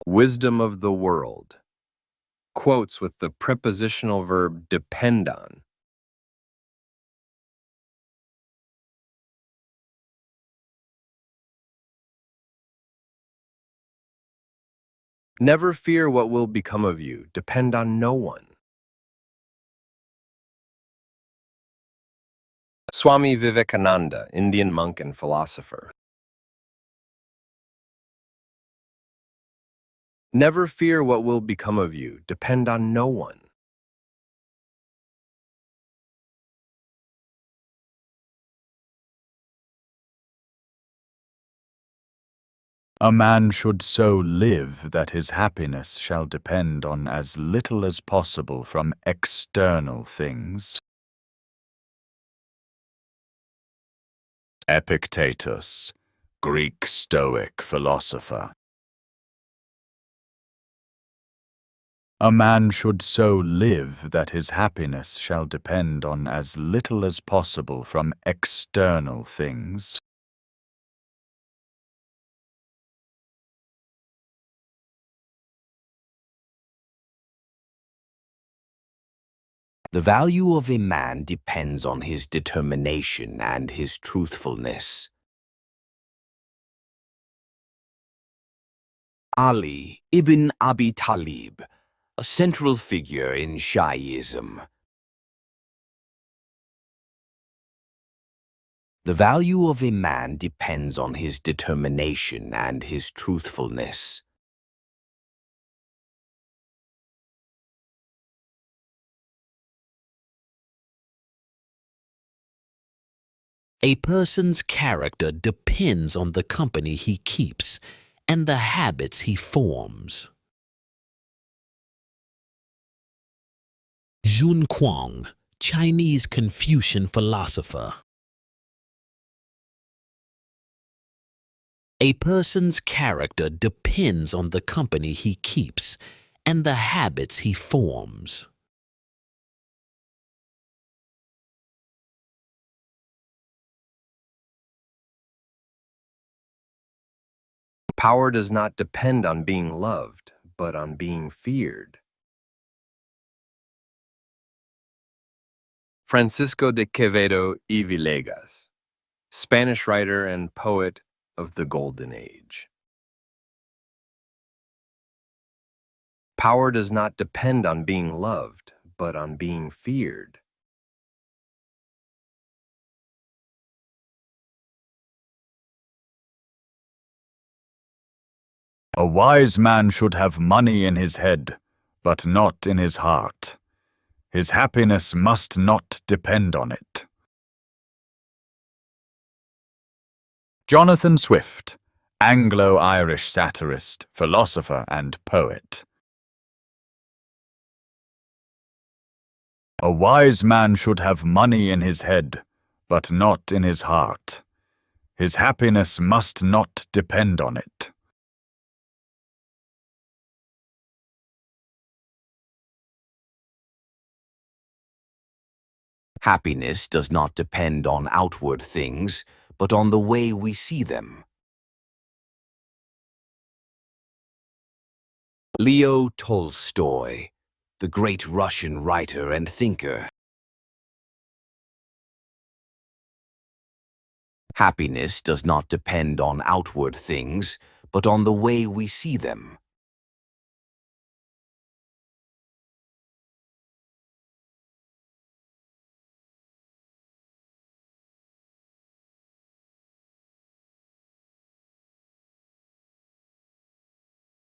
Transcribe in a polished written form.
Wisdom of the world. Quotes with the prepositional verb depend on. Never fear what will become of you. Depend on no one. Swami Vivekananda, Indian monk and philosopher. Never fear what will become of you. Depend on no one. A man should so live that his happiness shall depend on as little as possible from external things. Epictetus, Greek Stoic philosopher. A man should so live that his happiness shall depend on as little as possible from external things. The value of a man depends on his determination and his truthfulness. Ali ibn Abi Talib, a central figure in Shiism. The value of a man depends on his determination and his truthfulness. A person's character depends on the company he keeps and the habits he forms. Jun Kuang, Chinese Confucian philosopher. A person's character depends on the company he keeps and the habits he forms. Power does not depend on being loved, but on being feared. Francisco de Quevedo y Villegas, Spanish writer and poet of the Golden Age. Power does not depend on being loved, but on being feared. A wise man should have money in his head, but not in his heart. His happiness must not depend on it. Jonathan Swift, Anglo-Irish satirist, philosopher and poet. A wise man should have money in his head, but not in his heart. His happiness must not depend on it. Happiness does not depend on outward things, but on the way we see them. Leo Tolstoy, the great Russian writer and thinker. Happiness does not depend on outward things, but on the way we see them.